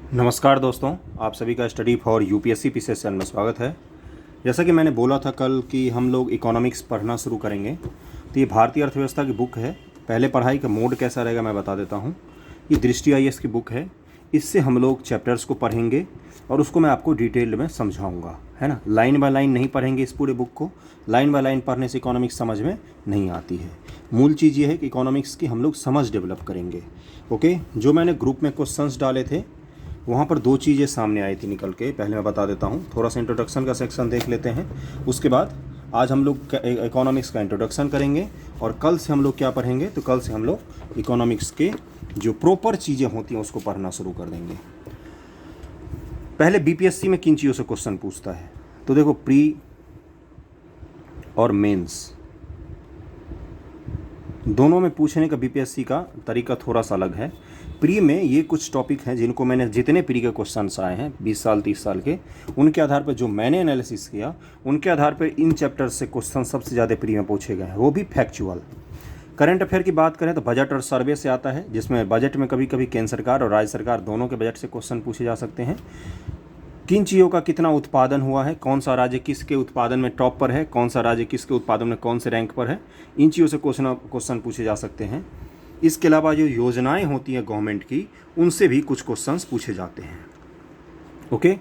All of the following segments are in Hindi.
नमस्कार दोस्तों, आप सभी का study for UPSC PCS channel में स्वागत है। जैसा कि मैंने बोला था कल कि हम लोग इकोनॉमिक्स पढ़ना शुरू करेंगे, तो ये भारतीय अर्थव्यवस्था की बुक है। पहले पढ़ाई का मोड कैसा रहेगा मैं बता देता हूँ। ये दृष्टि आईएएस की बुक है। इससे हम लोग चैप्टर्स को पढ़ेंगे और उसको मैं आपको डिटेल में समझाऊँगा, है ना। लाइन बाय लाइन नहीं पढ़ेंगे इस पूरे बुक को। लाइन बाय लाइन पढ़ने से इकोनॉमिक्स समझ में नहीं आती है। मूल चीज़ ये है कि इकोनॉमिक्स की हम लोग समझ डेवलप करेंगे। ओके, जो मैंने ग्रुप में क्वेश्चंस डाले थे वहाँ पर दो चीज़ें सामने आई थी निकल के। पहले मैं बता देता हूँ, थोड़ा सा इंट्रोडक्शन का सेक्शन देख लेते हैं। उसके बाद आज हम लोग इकोनॉमिक्स का इंट्रोडक्शन करेंगे और कल से हम लोग क्या पढ़ेंगे, तो कल से हम लोग इकोनॉमिक्स के जो प्रॉपर चीज़ें होती हैं उसको पढ़ना शुरू कर देंगे। पहले बीपीएससी में किन चीज़ों से क्वेश्चन पूछता है, तो देखो प्री और मेंस दोनों में पूछने का बीपीएससी का तरीका थोड़ा सा अलग है। प्री में ये कुछ टॉपिक हैं जिनको मैंने, जितने प्री के क्वेश्चंस आए हैं 20 साल 30 साल के, उनके आधार पर जो मैंने एनालिसिस किया उनके आधार पर इन चैप्टर से क्वेश्चन सबसे ज़्यादा प्री में पूछे गए हैं, वो भी फैक्चुअल। करंट अफेयर की बात करें तो बजट और सर्वे से आता है, जिसमें बजट में कभी कभी केंद्र सरकार और राज्य सरकार दोनों के बजट से क्वेश्चन पूछे जा सकते हैं। किन चीज़ों का कितना उत्पादन हुआ है, कौन सा राज्य किसके उत्पादन में टॉप पर है, कौन सा राज्य किसके उत्पादन में कौन से रैंक पर है, इन चीज़ों से क्वेश्चन पूछे जा सकते हैं। इसके अलावा जो योजनाएं होती हैं गवर्नमेंट की, उनसे भी कुछ क्वेश्चंस पूछे जाते हैं। ओके,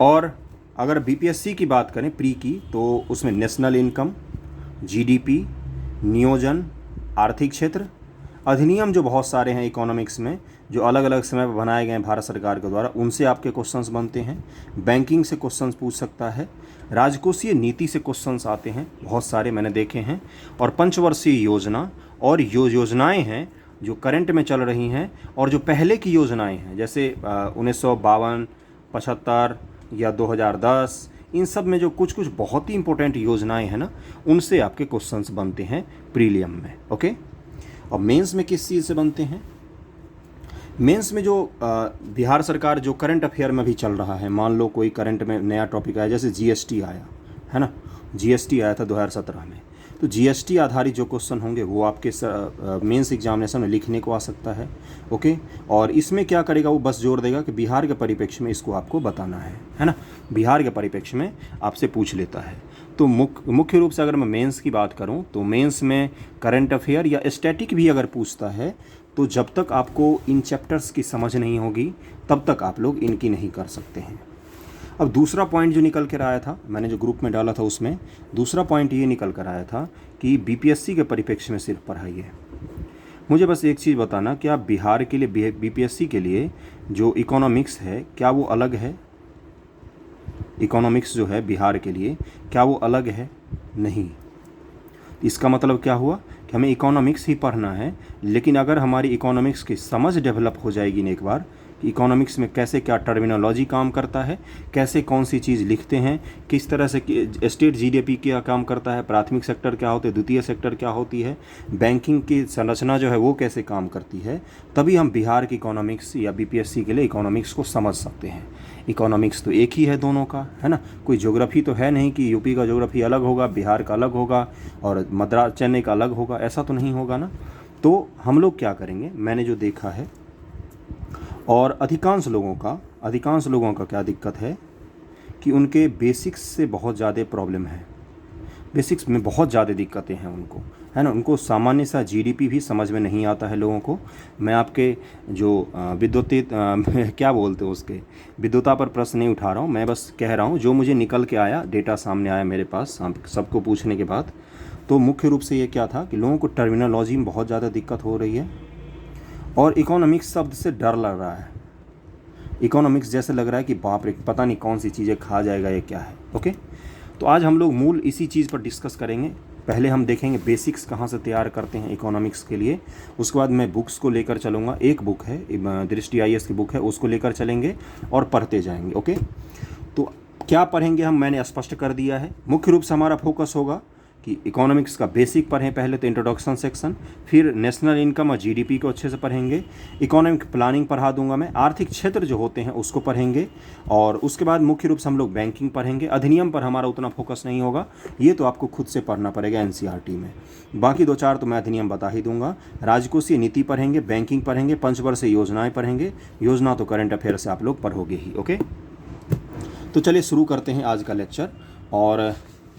और अगर बीपीएससी की बात करें प्री की, तो उसमें नेशनल इनकम, जीडीपी, नियोजन, आर्थिक क्षेत्र, अधिनियम जो बहुत सारे हैं इकोनॉमिक्स में, जो अलग अलग समय पर बनाए गए हैं भारत सरकार के द्वारा, उनसे आपके क्वेश्चंस बनते हैं। बैंकिंग से क्वेश्चंस पूछ सकता है। राजकोषीय नीति से क्वेश्चंस आते हैं, बहुत सारे मैंने देखे हैं। और पंचवर्षीय योजना और योजनाएं हैं जो करंट में चल रही हैं और जो पहले की योजनाएं हैं, जैसे 1952, 75 या 2010, इन सब में जो कुछ कुछ बहुत ही इंपॉर्टेंट योजनाएं हैं ना, उनसे आपके क्वेश्चंस बनते हैं प्रीलियम में। ओके, और मेंस में किस चीज़ से बनते हैं? मेंस में जो बिहार सरकार जो करंट अफेयर में भी चल रहा है, मान लो कोई करंट में नया टॉपिक आया, जैसे जीएसटी आया है ना, जीएसटी आया था 2017 में, तो जीएसटी आधारित जो क्वेश्चन होंगे वो आपके मेंस एग्जामिनेशन में लिखने को आ सकता है। ओके, और इसमें क्या करेगा, वो बस जोर देगा कि बिहार के परिप्रेक्ष्य में इसको आपको बताना है ना, बिहार के परिप्रेक्ष्य में आपसे पूछ लेता है। तो मुख्य रूप से अगर मैं मेंस की बात करूं, तो मेंस में करंट अफेयर या स्टैटिक भी अगर पूछता है, तो जब तक आपको इन चैप्टर्स की समझ नहीं होगी तब तक आप लोग इनकी नहीं कर सकते हैं। अब दूसरा पॉइंट जो निकल कर आया था, मैंने जो ग्रुप में डाला था उसमें दूसरा पॉइंट ये निकल कर आया था कि बीपीएससी के परिप्रेक्ष्य में सिर्फ पढ़ाई है। मुझे बस एक चीज़ बताना, क्या बिहार के लिए, बीपीएससी के लिए जो इकोनॉमिक्स है, क्या वो अलग है? इकोनॉमिक्स जो है बिहार के लिए, क्या वो अलग है? नहीं। इसका मतलब क्या हुआ कि हमें इकोनॉमिक्स ही पढ़ना है, लेकिन अगर हमारी इकोनॉमिक्स की समझ डेवलप हो जाएगी ना एक बार, कि इकोनॉमिक्स में कैसे क्या टर्मिनोलॉजी काम करता है, कैसे कौन सी चीज़ लिखते हैं, किस तरह से स्टेट जीडीपी क्या काम करता है, प्राथमिक सेक्टर क्या होते हैं, द्वितीय सेक्टर क्या होती है, बैंकिंग की संरचना जो है वो कैसे काम करती है, तभी हम बिहार की इकोनॉमिक्स या बीपीएससी के लिए इकोनॉमिक्स को समझ सकते हैं। इकोनॉमिक्स तो एक ही है दोनों का, है ना। कोई ज्योग्राफी तो है नहीं कि यूपी का ज्योग्राफी अलग होगा, बिहार का अलग होगा और मद्रास चेन्नई का अलग होगा, ऐसा तो नहीं होगा ना। तो हम लोग क्या करेंगे, मैंने जो देखा है, और अधिकांश लोगों का क्या दिक्कत है कि उनके बेसिक्स से बहुत ज़्यादा प्रॉब्लम है, बेसिक्स में बहुत ज़्यादा दिक्कतें हैं उनको, है ना। उनको सामान्य सा जीडीपी भी समझ में नहीं आता है लोगों को। मैं आपके जो विद्युतीय क्या बोलते हो उसके विद्युता पर प्रश्न नहीं उठा रहा हूँ, मैं बस कह रहा हूँ जो मुझे निकल के आया, डेटा सामने आया मेरे पास सबको पूछने के बाद। तो मुख्य रूप से ये क्या था कि लोगों को टर्मिनोलॉजी में बहुत ज़्यादा दिक्कत हो रही है और इकोनॉमिक्स शब्द से डर लग रहा है। इकोनॉमिक्स जैसे लग रहा है कि बाप रे, पता नहीं कौन सी चीज़ें खा जाएगा, ये क्या है। ओके, तो आज हम लोग मूल इसी चीज़ पर डिस्कस करेंगे। पहले हम देखेंगे बेसिक्स कहाँ से तैयार करते हैं इकोनॉमिक्स के लिए, उसके बाद मैं बुक्स को लेकर चलूँगा। एक बुक है दृष्टि आईएएस की बुक है, उसको लेकर चलेंगे और पढ़ते जाएंगे। ओके, तो क्या पढ़ेंगे हम, मैंने स्पष्ट कर दिया है। मुख्य रूप से हमारा फोकस होगा कि इकोनॉमिक्स का बेसिक पढ़ें पहले तो इंट्रोडक्शन सेक्शन, फिर नेशनल इनकम और जीडीपी को अच्छे से पढ़ेंगे, इकोनॉमिक प्लानिंग पढ़ा दूंगा मैं, आर्थिक क्षेत्र जो होते हैं उसको पढ़ेंगे, और उसके बाद मुख्य रूप से हम लोग बैंकिंग पढ़ेंगे। अधिनियम पर हमारा उतना फोकस नहीं होगा, ये तो आपको खुद से पढ़ना पड़ेगा एनसीईआरटी में। बाकी 2-4 तो मैं अधिनियम बता ही दूंगा। राजकोषीय नीति पढ़ेंगे, बैंकिंग पढ़ेंगे, पंचवर्षीय योजनाएँ पढ़ेंगे। योजना तो करंट अफेयर से आप लोग पढ़ोगे ही। ओके, तो चलिए शुरू करते हैं आज का लेक्चर। और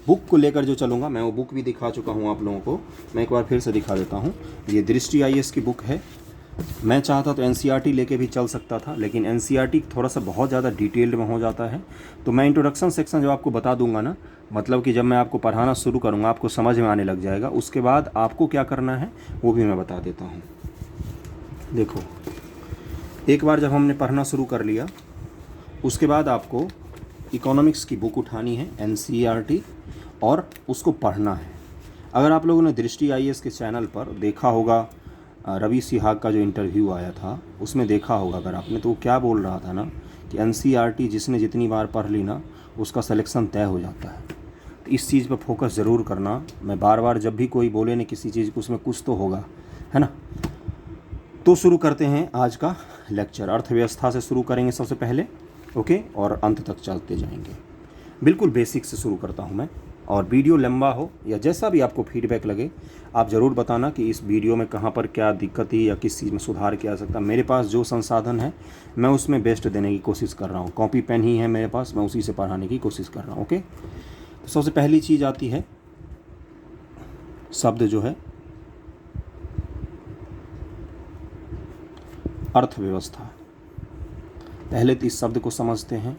बुक को लेकर जो चलूँगा, मैं वो बुक भी दिखा चुका हूँ आप लोगों को, मैं एक बार फिर से दिखा देता हूँ। ये दृष्टि आईएएस की बुक है। मैं चाहता तो एनसीईआरटी लेके भी चल सकता था, लेकिन एनसीईआरटी थोड़ा सा बहुत ज़्यादा डिटेल्ड में हो जाता है। तो मैं इंट्रोडक्शन सेक्शन जो आपको बता दूंगा ना, मतलब कि जब मैं आपको पढ़ाना शुरू करूँगा आपको समझ में आने लग जाएगा। उसके बाद आपको क्या करना है वो भी मैं बता देता हूँ। देखो, एक बार जब हमने पढ़ना शुरू कर लिया, उसके बाद आपको इकोनॉमिक्स की बुक उठानी है एनसीईआरटी, और उसको पढ़ना है। अगर आप लोगों ने दृष्टि आईएएस के चैनल पर देखा होगा, रवि सिहाग का जो इंटरव्यू आया था उसमें देखा होगा अगर आपने, तो वो क्या बोल रहा था ना कि एनसीईआरटी जिसने जितनी बार पढ़ ली ना उसका सिलेक्शन तय हो जाता है। तो इस चीज़ पर फोकस ज़रूर करना। मैं बार बार जब भी कोई बोले ना किसी चीज़ को, उसमें कुछ तो होगा, है ना। तो शुरू करते हैं आज का लेक्चर। अर्थव्यवस्था से शुरू करेंगे सबसे पहले, ओके, और अंत तक चलते जाएंगे। बिल्कुल बेसिक से शुरू करता हूं मैं, और वीडियो लंबा हो या जैसा भी आपको फीडबैक लगे आप ज़रूर बताना कि इस वीडियो में कहाँ पर क्या दिक्कत है या किस चीज़ में सुधार किया जा सकता है। मेरे पास जो संसाधन है मैं उसमें बेस्ट देने की कोशिश कर रहा हूँ। कॉपी पेन ही है मेरे पास, मैं उसी से पढ़ाने की कोशिश कर रहा हूँ। ओके, तो सबसे पहली चीज़ आती है शब्द जो है अर्थव्यवस्था। पहले तो इस शब्द को समझते हैं,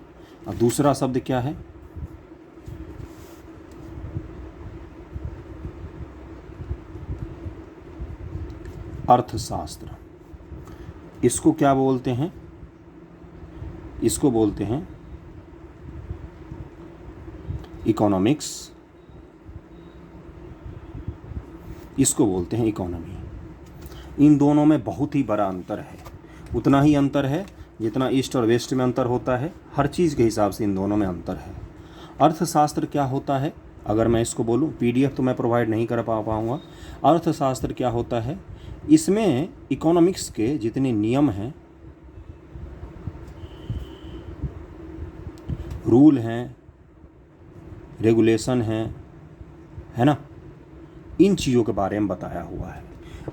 और दूसरा शब्द क्या है, अर्थशास्त्र। इसको क्या बोलते हैं, इसको बोलते हैं इकोनॉमिक्स, इसको बोलते हैं इकोनॉमी। इन दोनों में बहुत ही बड़ा अंतर है, उतना ही अंतर है जितना ईस्ट और वेस्ट में अंतर होता है। हर चीज़ के हिसाब से इन दोनों में अंतर है। अर्थशास्त्र क्या होता है, अगर मैं इसको बोलूं, पीडीएफ तो मैं प्रोवाइड नहीं कर पाऊंगा। अर्थशास्त्र क्या होता है, इसमें इकोनॉमिक्स के जितने नियम हैं, रूल हैं, रेगुलेशन हैं, है ना, इन चीज़ों के बारे में बताया हुआ है।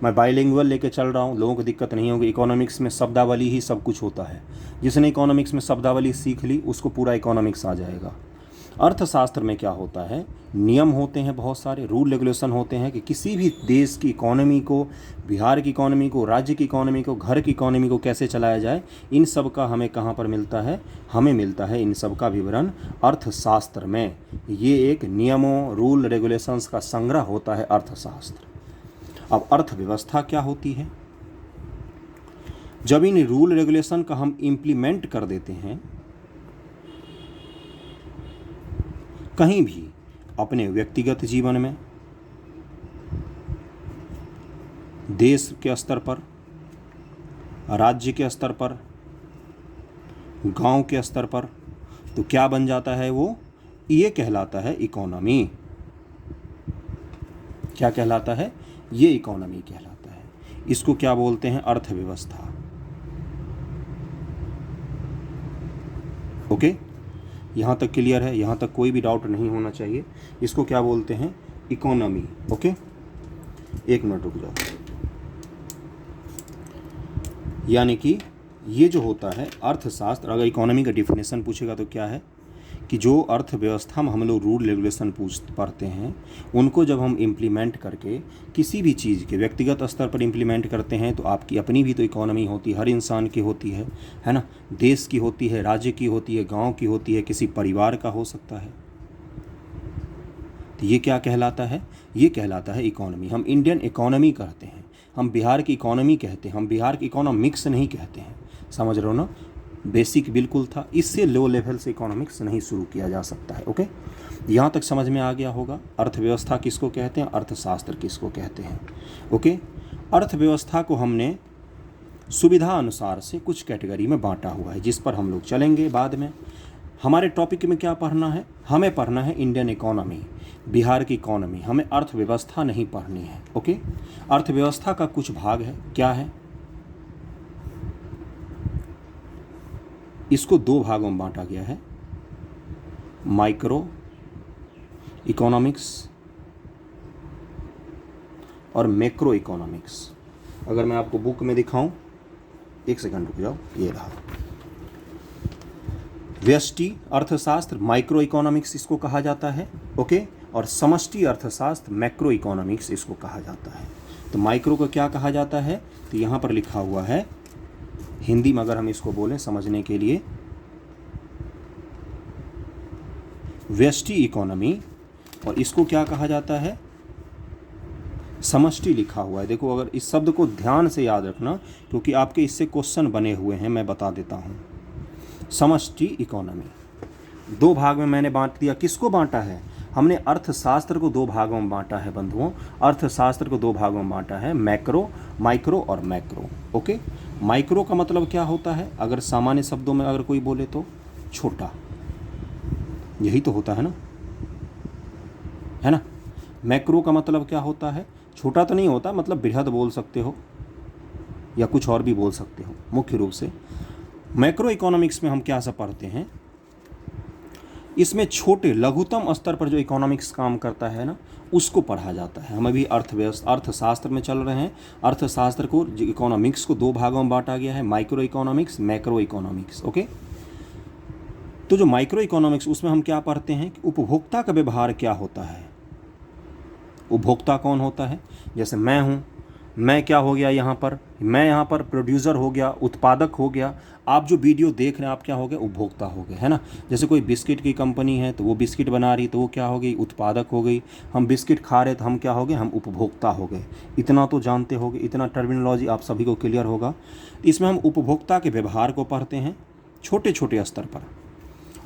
मैं बाइलिंगुअल लेके चल रहा हूँ, लोगों को दिक्कत नहीं होगी। इकोनॉमिक्स में शब्दावली ही सब कुछ होता है। जिसने इकोनॉमिक्स में शब्दावली सीख ली उसको पूरा इकोनॉमिक्स आ जाएगा। अर्थशास्त्र में क्या होता है, नियम होते हैं, बहुत सारे रूल रेगुलेशन होते हैं कि किसी भी देश की इकोनॉमी को, बिहार की इकोनॉमी को, राज्य की इकोनॉमी को, घर की इकोनॉमी को कैसे चलाया जाए, इन सब का हमें कहाँ पर मिलता है, हमें मिलता है इन सब का विवरण अर्थशास्त्र में। ये एक नियमों, रूल रेगुलेशंस का संग्रह होता है अर्थशास्त्र। अब अर्थव्यवस्था क्या होती है, जब इन रूल रेगुलेशन का हम इम्प्लीमेंट कर देते हैं कहीं भी, अपने व्यक्तिगत जीवन में, देश के स्तर पर, राज्य के स्तर पर, गांव के स्तर पर, तो क्या बन जाता है वो, ये कहलाता है इकोनॉमी। क्या कहलाता है, ये इकोनॉमी कहलाता है। इसको क्या बोलते हैं, अर्थव्यवस्था। ओके, यहाँ तक क्लियर है, यहाँ तक कोई भी डाउट नहीं होना चाहिए। इसको क्या बोलते हैं, इकोनॉमी। ओके, एक मिनट रुक जाओ। यानी कि ये जो होता है अर्थशास्त्र, अगर इकोनॉमी का डिफिनेशन पूछेगा तो क्या है कि जो अर्थव्यवस्था में हम लोग रूल रेगुलेशन पढ़ते हैं, उनको जब हम इम्प्लीमेंट करके किसी भी चीज़ के व्यक्तिगत स्तर पर इम्प्लीमेंट करते हैं, तो आपकी अपनी भी तो इकोनॉमी होती है, हर इंसान की होती है ना। देश की होती है, राज्य की होती है, गांव की होती है, किसी परिवार का हो सकता है। तो ये क्या कहलाता है, ये कहलाता है इकोनॉमी। हम इंडियन इकोनॉमी कहते हैं, हम बिहार की इकोनॉमी कहते हैं, हम बिहार की इकोनॉमिक्स नहीं कहते हैं। समझ रहे हो ना, बेसिक बिल्कुल था, इससे लो लेवल से इकोनॉमिक्स नहीं शुरू किया जा सकता है। ओके, यहाँ तक समझ में आ गया होगा। अर्थव्यवस्था किसको कहते हैं, अर्थशास्त्र किसको कहते हैं। ओके, अर्थव्यवस्था को हमने सुविधा अनुसार से कुछ कैटेगरी में बांटा हुआ है, जिस पर हम लोग चलेंगे बाद में। हमारे टॉपिक में क्या पढ़ना है, हमें पढ़ना है इंडियन इकोनॉमी, बिहार की इकोनॉमी, हमें अर्थव्यवस्था नहीं पढ़नी है। ओके, अर्थव्यवस्था का कुछ भाग है, क्या है, इसको दो भागों में बांटा गया है, माइक्रो इकोनॉमिक्स और मैक्रो इकोनॉमिक्स। अगर मैं आपको बुक में दिखाऊं, एक सेकंड रुक जाओ, ये रहा, व्यष्टि अर्थशास्त्र माइक्रो इकोनॉमिक्स इसको कहा जाता है। ओके, और समष्टि अर्थशास्त्र मैक्रो इकोनॉमिक्स इसको कहा जाता है। तो माइक्रो को क्या कहा जाता है, तो यहाँ पर लिखा हुआ है, हिंदी में अगर हम इसको बोलें समझने के लिए, व्यष्टि इकोनॉमी, और इसको क्या कहा जाता है, समष्टि लिखा हुआ है। देखो, अगर इस शब्द को ध्यान से याद रखना, क्योंकि आपके इससे क्वेश्चन बने हुए हैं, मैं बता देता हूँ। समष्टि इकोनॉमी दो भाग में मैंने बांट दिया। किसको बांटा है, हमने अर्थशास्त्र को दो भागों में बांटा है बंधुओं, अर्थशास्त्र को दो भागों में बांटा है, मैक्रो, माइक्रो और मैक्रो। ओके, माइक्रो का मतलब क्या होता है, अगर सामान्य शब्दों में अगर कोई बोले तो छोटा, यही तो होता है ना। मैक्रो का मतलब क्या होता है, छोटा तो नहीं होता, मतलब बृहद बोल सकते हो या कुछ और भी बोल सकते हो। मुख्य रूप से मैक्रो इकोनॉमिक्स में हम क्या सब पढ़ते हैं, इसमें छोटे लघुतम स्तर पर जो इकोनॉमिक्स काम करता है ना, उसको पढ़ा जाता है। हम अभी अर्थशास्त्र में चल रहे हैं। अर्थशास्त्र को, इकोनॉमिक्स को दो भागों में बांटा गया है, micro economics, macro economics. Okay, तो जो माइक्रो इकोनॉमिक्स, उसमें हम क्या पढ़ते हैं कि उपभोक्ता का व्यवहार क्या होता है। उपभोक्ता कौन होता है, जैसे मैं हूँ, मैं क्या हो गया यहाँ पर, मैं यहाँ पर प्रोड्यूसर हो गया, उत्पादक हो गया। आप जो वीडियो देख रहे हैं, आप क्या हो गए, उपभोक्ता हो गए, है ना। जैसे कोई बिस्किट की कंपनी है तो वो बिस्किट बना रही, तो वो क्या हो गई, उत्पादक हो गई। हम बिस्किट खा रहे तो हम क्या हो गए, हम उपभोक्ता हो गए। इतना तो जानते होगे, इतना टर्मिनोलॉजी आप सभी को क्लियर होगा। इसमें हम उपभोक्ता के व्यवहार को पढ़ते हैं छोटे छोटे स्तर पर।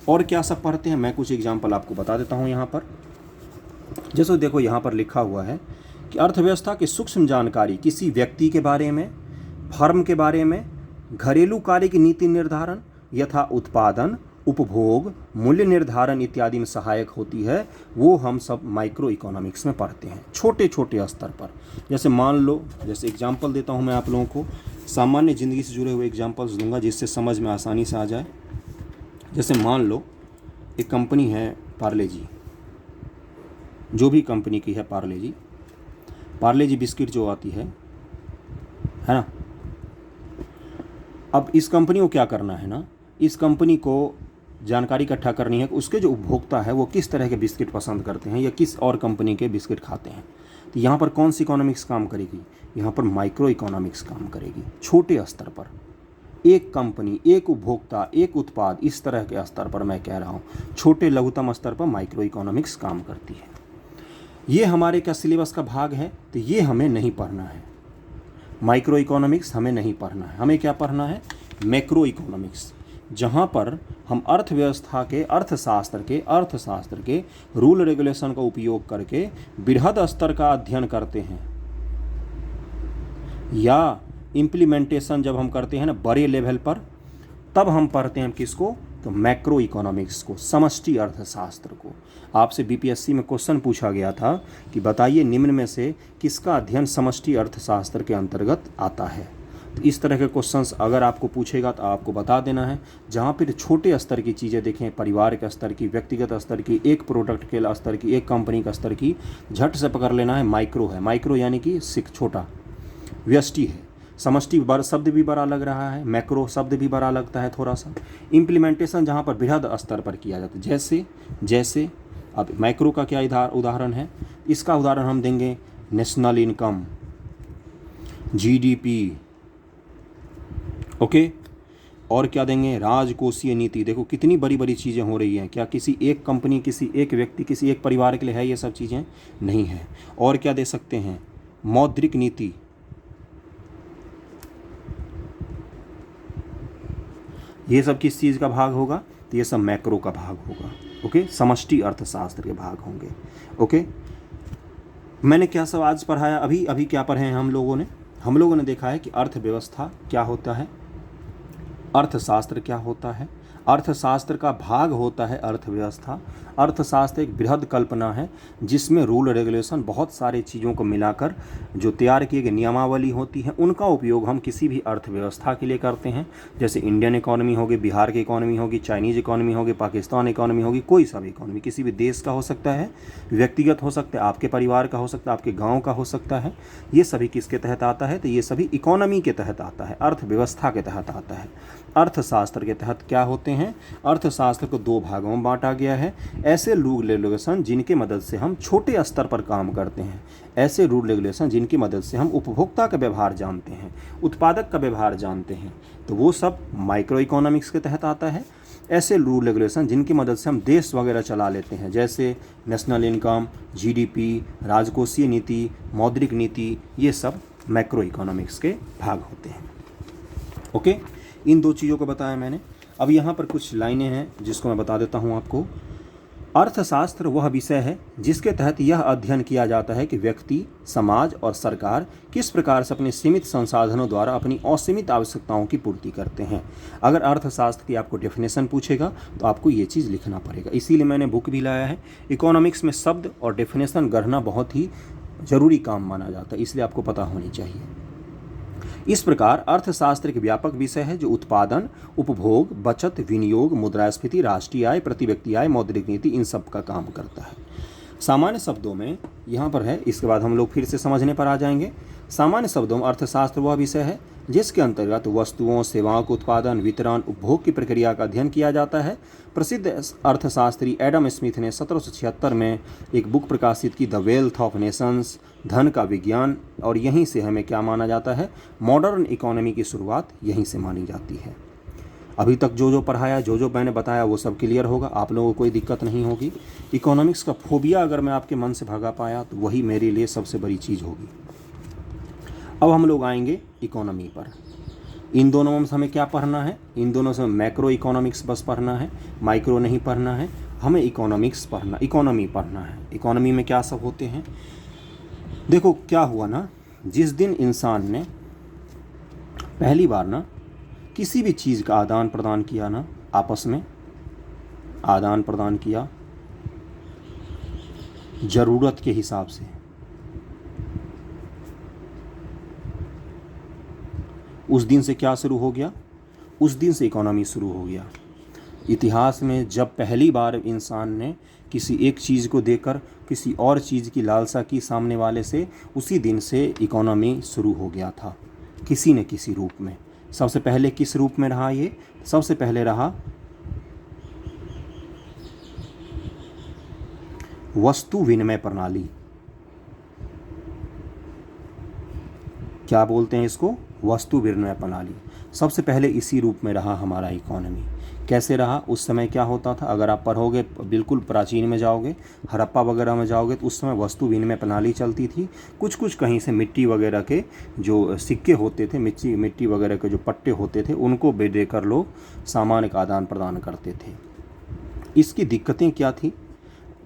और क्या सब पढ़ते हैं, मैं कुछ एग्जाम्पल आपको बता देता हूँ यहाँ पर। जैसे देखो, यहाँ पर लिखा हुआ है कि अर्थव्यवस्था की सूक्ष्म जानकारी किसी व्यक्ति के बारे में, फर्म के बारे में, घरेलू कार्य की नीति निर्धारण यथा उत्पादन, उपभोग, मूल्य निर्धारण इत्यादि में सहायक होती है, वो हम सब माइक्रो इकोनॉमिक्स में पढ़ते हैं छोटे छोटे स्तर पर। जैसे मान लो, जैसे एग्जाम्पल देता हूँ मैं आप लोगों को, सामान्य ज़िंदगी से जुड़े हुए एग्जाम्पल्स दूंगा जिससे समझ में आसानी से आ जाए। जैसे मान लो एक कंपनी है पार्ले जी, जो भी कंपनी की है पार्ले जी बिस्किट जो आती है ना। अब इस कंपनी को क्या करना है ना, इस कंपनी को जानकारी इकट्ठा करनी है कि उसके जो उपभोक्ता है वो किस तरह के बिस्किट पसंद करते हैं या किस और कंपनी के बिस्किट खाते हैं। तो यहाँ पर कौन सी इकोनॉमिक्स काम करेगी, यहाँ पर माइक्रो इकोनॉमिक्स काम करेगी। छोटे स्तर पर एक कंपनी, एक उपभोक्ता, एक उत्पाद, इस तरह के स्तर पर मैं कह रहा हूँ, छोटे लघुतम स्तर पर माइक्रो इकोनॉमिक्स काम करती है। ये हमारे क्या सिलेबस का भाग है, तो ये हमें नहीं पढ़ना है। माइक्रो इकोनॉमिक्स हमें नहीं पढ़ना है, हमें क्या पढ़ना है, मैक्रो इकोनॉमिक्स, जहाँ पर हम अर्थव्यवस्था के, अर्थशास्त्र के रूल रेगुलेशन का उपयोग करके बृहद स्तर का अध्ययन करते हैं, या इम्प्लीमेंटेशन जब हम करते हैं ना बड़े लेवल पर, तब हम पढ़ते हैं किसको, तो मैक्रो इकोनॉमिक्स को, समष्टि अर्थशास्त्र को। आपसे बीपीएससी में क्वेश्चन पूछा गया था कि बताइए निम्न में से किसका अध्ययन समष्टि अर्थशास्त्र के अंतर्गत आता है। तो इस तरह के क्वेश्चंस अगर आपको पूछेगा तो आपको बता देना है। जहाँ पर छोटे स्तर की चीज़ें देखें, परिवार के स्तर की, व्यक्तिगत स्तर की, एक प्रोडक्ट के स्तर की, एक कंपनी का स्तर की, झट से पकड़ लेना है माइक्रो है। माइक्रो यानी कि छोटा, व्यष्टि है। समष्टि शब्द भी बड़ा लग रहा है, मैक्रो शब्द भी बड़ा लगता है थोड़ा सा। इम्प्लीमेंटेशन जहाँ पर बृहद स्तर पर किया जाता है, जैसे अब मैक्रो का क्या उदाहरण है, इसका उदाहरण हम देंगे नेशनल इनकम, जीडीपी। ओके, और क्या देंगे, राजकोषीय नीति। देखो कितनी बड़ी बड़ी चीज़ें हो रही हैं। क्या किसी एक कंपनी, किसी एक व्यक्ति, किसी एक परिवार के लिए है ये सब चीज़ें? नहीं है। और क्या दे सकते हैं, मौद्रिक नीति, ये सब किस चीज़ का भाग होगा, तो ये सब मैक्रो का भाग होगा। ओके, समष्टि अर्थशास्त्र के भाग होंगे। ओके, मैंने क्या सब आज पढ़ाया, अभी क्या पढ़े हैं हम लोगों ने देखा है कि अर्थव्यवस्था क्या होता है, अर्थशास्त्र क्या होता है, अर्थशास्त्र का भाग होता है अर्थव्यवस्था। अर्थशास्त्र एक बृहद कल्पना है जिसमें रूल रेगुलेशन बहुत सारी चीज़ों को मिलाकर जो तैयार किए गए नियमावली होती है उनका उपयोग हम किसी भी अर्थव्यवस्था के लिए करते हैं। जैसे इंडियन इकोनॉमी होगी, बिहार की इकोनॉमी होगी, चाइनीज़ इकोनॉमी होगी, पाकिस्तान इकोनॉमी होगी, कोई सा भी इकोनॉमी किसी भी देश का हो सकता है, व्यक्तिगत हो सकता है, आपके परिवार का हो सकता है, आपके गाँव का हो सकता है। ये सभी किसके तहत आता है? तो ये सभी इकोनॉमी के तहत आता है, अर्थव्यवस्था के तहत आता है। अर्थशास्त्र के तहत क्या होते हैं? अर्थशास्त्र को दो भागों में बांटा गया है। ऐसे रूल रेगुलेशन जिनके मदद से हम छोटे स्तर पर काम करते हैं, ऐसे रूल रेगुलेशन जिनकी मदद से हम उपभोक्ता का व्यवहार जानते हैं, उत्पादक का व्यवहार जानते हैं, तो वो सब माइक्रो इकोनॉमिक्स के तहत आता है। ऐसे रूल रेगुलेशन जिनकी मदद से हम देश वगैरह चला लेते हैं, जैसे नेशनल इनकम, जीडीपी, राजकोषीय नीति, मौद्रिक नीति, ये सब मैक्रो इकोनॉमिक्स के भाग होते हैं। ओके, इन दो चीज़ों को बताया मैंने। अब यहाँ पर कुछ लाइनें हैं जिसको मैं बता देता हूँ आपको। अर्थशास्त्र वह विषय है जिसके तहत यह अध्ययन किया जाता है कि व्यक्ति, समाज और सरकार किस प्रकार से अपने सीमित संसाधनों द्वारा अपनी असीमित आवश्यकताओं की पूर्ति करते हैं। अगर अर्थशास्त्र की आपको डेफिनेशन पूछेगा तो आपको ये चीज़ लिखना पड़ेगा। इसीलिए मैंने बुक भी लाया है। इकोनॉमिक्स में शब्द और डेफिनेशन गढ़ना बहुत ही ज़रूरी काम माना जाता है, इसलिए आपको पता होनी चाहिए। इस प्रकार अर्थशास्त्र एक व्यापक विषय है जो उत्पादन, उपभोग, बचत, विनियोग, मुद्रास्फीति, राष्ट्रीय आय, प्रति व्यक्ति आय, मौद्रिक नीति, इन सब का काम करता है। सामान्य शब्दों में यहाँ पर है, इसके बाद हम लोग फिर से समझने पर आ जाएंगे। सामान्य शब्दों में अर्थशास्त्र वह विषय है जिसके अंतर्गत वस्तुओं, सेवाओं के उत्पादन, वितरण, उपभोग की प्रक्रिया का अध्ययन किया जाता है। प्रसिद्ध अर्थशास्त्री एडम स्मिथ ने 1776 में एक बुक प्रकाशित की, द वेल्थ ऑफ नेशंस, धन का विज्ञान, और यहीं से हमें क्या माना जाता है? मॉडर्न इकोनॉमी की शुरुआत यहीं से मानी जाती है। अभी तक जो पढ़ाया, जो मैंने बताया वो सब क्लियर होगा, आप लोगों को कोई दिक्कत नहीं होगी। इकोनॉमिक्स का फोबिया अगर मैं आपके मन से भगा पाया तो वही मेरे लिए सबसे बड़ी चीज़ होगी। अब हम लोग आएंगे इकोनॉमी पर। इन दोनों में हमें क्या पढ़ना है? इन दोनों से मैक्रो इकोनॉमिक्स बस पढ़ना है, माइक्रो नहीं पढ़ना है। हमें इकोनॉमिक्स पढ़ना, इकोनॉमी पढ़ना है। इकोनॉमी में क्या सब होते हैं? देखो क्या हुआ ना, जिस दिन इंसान ने पहली बार ना किसी भी चीज़ का आदान प्रदान किया ना, आपस में आदान प्रदान किया ज़रूरत के हिसाब से, उस दिन से क्या शुरू हो गया? उस दिन से इकोनॉमी शुरू हो गया। इतिहास में जब पहली बार इंसान ने किसी एक चीज़ को देकर किसी और चीज़ की लालसा की सामने वाले से, उसी दिन से इकोनॉमी शुरू हो गया था, किसी न किसी रूप में। सबसे पहले किस रूप में रहा ये? सबसे पहले रहा वस्तु विनिमय प्रणाली। क्या बोलते हैं इसको? वस्तु विनिमय प्रणाली। सबसे पहले इसी रूप में रहा हमारा इकोनॉमी। कैसे रहा? उस समय क्या होता था? अगर आप पढ़ोगे, बिल्कुल प्राचीन में जाओगे, हड़प्पा वगैरह में जाओगे, तो उस समय वस्तु विनिमय प्रणाली चलती थी। कुछ कहीं से मिट्टी वगैरह के जो सिक्के होते थे, मिट्टी वगैरह के जो पट्टे होते थे, उनको देकर लोग सामान का आदान प्रदान करते थे। इसकी दिक्कतें क्या थी?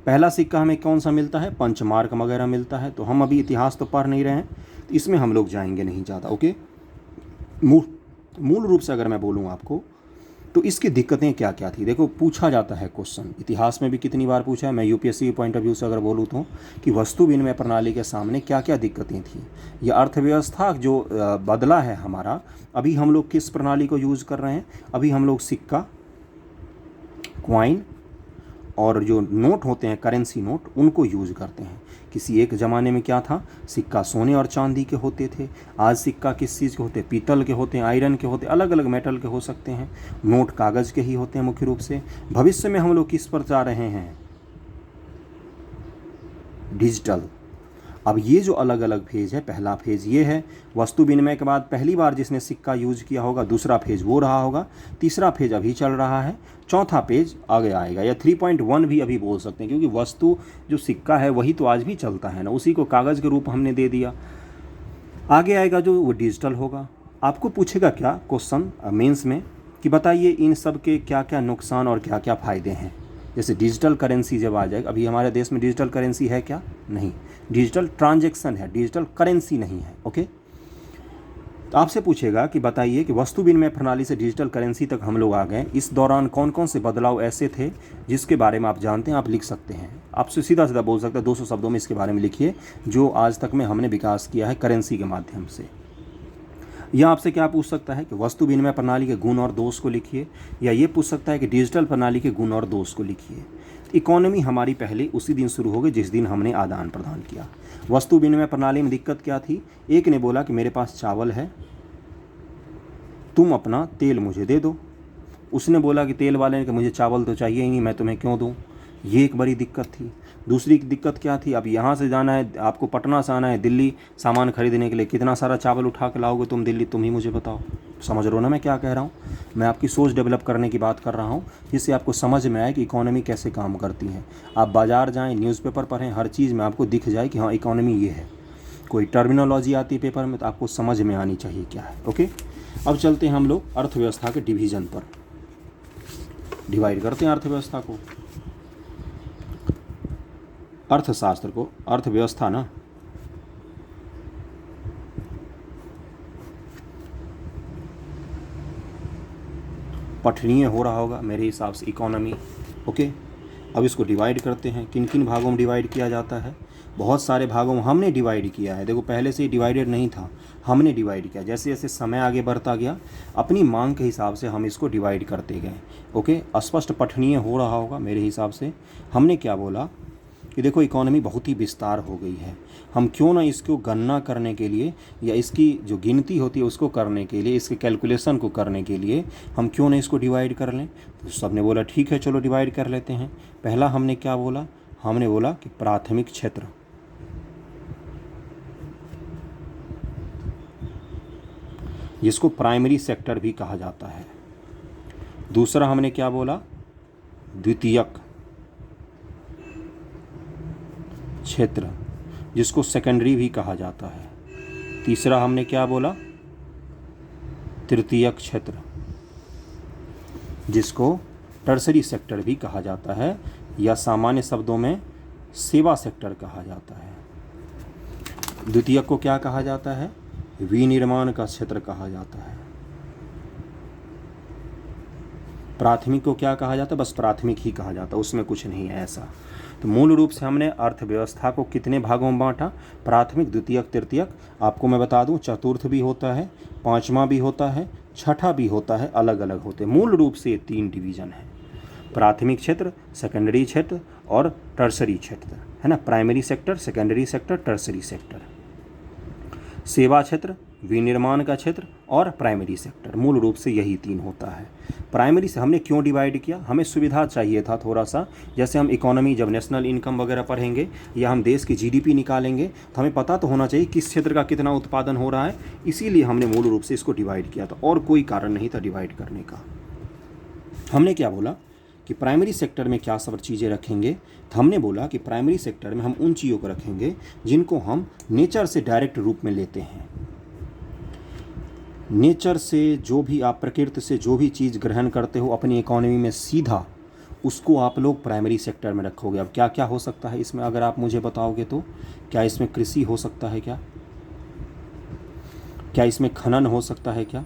पहला सिक्का हमें कौन सा मिलता है? पंचमार्क वगैरह मिलता है। तो हम अभी इतिहास तो पढ़ नहीं रहे हैं, तो इसमें हम लोग जाएंगे नहीं ज़्यादा। ओके, मूल रूप से अगर मैं बोलूँ आपको तो इसकी दिक्कतें क्या क्या थी। देखो, पूछा जाता है क्वेश्चन, इतिहास में भी कितनी बार पूछा है। मैं यूपीएससी के पॉइंट ऑफ व्यू से अगर बोलूँ तो कि वस्तु विनिमय प्रणाली के सामने क्या क्या दिक्कतें थी। यह अर्थव्यवस्था जो बदला है हमारा, अभी हम लोग किस प्रणाली को यूज़ कर रहे हैं? अभी हम लोग सिक्का, क्वाइन और जो नोट होते हैं, करेंसी नोट, उनको यूज़ करते हैं। किसी एक ज़माने में क्या था? सिक्का सोने और चांदी के होते थे। आज सिक्का किस चीज़ के होते हैं? पीतल के होते हैं, आयरन के होते हैं, अलग अलग मेटल के हो सकते हैं। नोट कागज़ के ही होते हैं मुख्य रूप से। भविष्य में हम लोग किस पर जा रहे हैं? डिजिटल। अब ये जो अलग अलग फेज़ है, पहला फेज़ ये है, वस्तु विनिमय के बाद पहली बार जिसने सिक्का यूज़ किया होगा, दूसरा फेज़ वो रहा होगा, तीसरा फेज़ अभी चल रहा है, चौथा पेज आगे आएगा, या 3.1 भी अभी बोल सकते हैं, क्योंकि वस्तु जो सिक्का है वही तो आज भी चलता है ना, उसी को कागज़ के रूप हमने दे दिया। आगे आएगा जो वो डिजिटल होगा। आपको पूछेगा क्या क्वेश्चन मेंस में कि बताइए इन सब के क्या क्या नुकसान और क्या क्या फ़ायदे हैं। जैसे डिजिटल करेंसी जब आ जाएगा, अभी हमारे देश में डिजिटल करेंसी है क्या? नहीं, डिजिटल ट्रांजैक्शन है, डिजिटल करेंसी नहीं है। ओके, तो आपसे पूछेगा कि बताइए कि वस्तु विनिमय प्रणाली से डिजिटल करेंसी तक हम लोग आ गए, इस दौरान कौन कौन से बदलाव ऐसे थे जिसके बारे में आप जानते हैं, आप लिख सकते हैं। आपसे सीधा सीधा बोल सकते हैं 200 शब्दों में इसके बारे में लिखिए जो आज तक में हमने विकास किया है करेंसी के माध्यम से। यह आपसे क्या पूछ सकता है कि वस्तु विनिमय प्रणाली के गुण और दोष को लिखिए, या ये पूछ सकता है कि डिजिटल प्रणाली के गुण और दोष को लिखिए। इकोनॉमी हमारी पहले उसी दिन शुरू हो गई जिस दिन हमने आदान प्रदान किया। वस्तु विनिमय प्रणाली में दिक्कत क्या थी? एक ने बोला कि मेरे पास चावल है, तुम अपना तेल मुझे दे दो। उसने बोला कि तेल वाले ने कि मुझे चावल तो चाहिए ही नहीं, मैं तुम्हें क्यों दूं। ये एक बड़ी दिक्कत थी। दूसरी दिक्कत क्या थी? अब यहाँ से जाना है, आपको पटना से आना है दिल्ली सामान खरीदने के लिए, कितना सारा चावल उठा के लाओगे तुम दिल्ली, तुम ही मुझे बताओ। समझ रहे हो ना मैं क्या कह रहा हूँ? मैं आपकी सोच डेवलप करने की बात कर रहा हूँ जिससे आपको समझ में आए कि इकोनॉमी कैसे काम करती है। आप बाज़ार जाएँ, न्यूज़पेपर पढ़ें, हर चीज़ में आपको दिख जाए कि हाँ इकोनॉमी ये है। कोई टर्मिनोलॉजी आती है पेपर में तो आपको समझ में आनी चाहिए क्या है। ओके, अब चलते हैं हम लोग अर्थव्यवस्था के डिवीज़न पर। डिवाइड करते हैं अर्थव्यवस्था को, अर्थशास्त्र को, अर्थव्यवस्था ना, पठनीय हो रहा होगा मेरे हिसाब से इकोनॉमी। ओके, अब इसको डिवाइड करते हैं। किन किन भागों में डिवाइड किया जाता है? बहुत सारे भागों में हमने डिवाइड किया है। देखो पहले से ही डिवाइडेड नहीं था, हमने डिवाइड किया। जैसे जैसे समय आगे बढ़ता गया अपनी मांग के हिसाब से हम इसको डिवाइड करते गए। ओके, स्पष्ट पठनीय हो रहा होगा मेरे हिसाब से। हमने क्या बोला कि देखो इकोनॉमी बहुत ही विस्तार हो गई है, हम क्यों ना इसको गणना करने के लिए या इसकी जो गिनती होती है उसको करने के लिए, इसके कैलकुलेशन को करने के लिए हम क्यों ना इसको डिवाइड कर लें। तो सब ने बोला ठीक है चलो डिवाइड कर लेते हैं। पहला हमने क्या बोला? हमने बोला कि प्राथमिक क्षेत्र, जिसको प्राइमरी सेक्टर भी कहा जाता है। दूसरा हमने क्या बोला? द्वितीयक क्षेत्र, जिसको सेकेंडरी भी कहा जाता है। तीसरा हमने क्या बोला? तृतीयक क्षेत्र, जिसको टर्सरी सेक्टर भी कहा जाता है, या सामान्य शब्दों में सेवा सेक्टर कहा जाता है। द्वितीयक को क्या कहा जाता है? विनिर्माण का क्षेत्र कहा जाता है। प्राथमिक को क्या कहा जाता है? बस प्राथमिक ही कहा जाता है, उसमें कुछ नहीं है ऐसा। तो मूल रूप से हमने अर्थव्यवस्था को कितने भागों में बांटा? प्राथमिक, द्वितीयक, तृतीयक। आपको मैं बता दूं चतुर्थ भी होता है, पांचवा भी होता है, छठा भी होता है, अलग अलग होते हैं। मूल रूप से 3 डिवीज़न है, प्राथमिक क्षेत्र, सेकेंडरी क्षेत्र और टर्सरी क्षेत्र, है ना। Primary sector, secondary sector, tertiary sector. सेवा क्षेत्र, विनिर्माण का क्षेत्र और प्राइमरी सेक्टर, मूल रूप से यही 3 होता है। प्राइमरी से हमने क्यों डिवाइड किया? हमें सुविधा चाहिए था थोड़ा सा। जैसे हम इकोनॉमी जब नेशनल इनकम वगैरह पढ़ेंगे या हम देश की जीडीपी निकालेंगे तो हमें पता तो होना चाहिए किस क्षेत्र का कितना उत्पादन हो रहा है, इसीलिए हमने मूल रूप से इसको डिवाइड किया था, और कोई कारण नहीं था डिवाइड करने का। हमने क्या बोला कि प्राइमरी सेक्टर में क्या सब चीज़ें रखेंगे? तो हमने बोला कि प्राइमरी सेक्टर में हम उन चीज़ों को रखेंगे जिनको हम नेचर से डायरेक्ट रूप में लेते हैं। नेचर से जो भी आप, प्रकृति से जो भी चीज़ ग्रहण करते हो अपनी इकोनॉमी में सीधा, उसको आप लोग प्राइमरी सेक्टर में रखोगे। अब क्या क्या हो सकता है इसमें अगर आप मुझे बताओगे तो? क्या इसमें कृषि हो सकता है? क्या इसमें खनन हो सकता है? क्या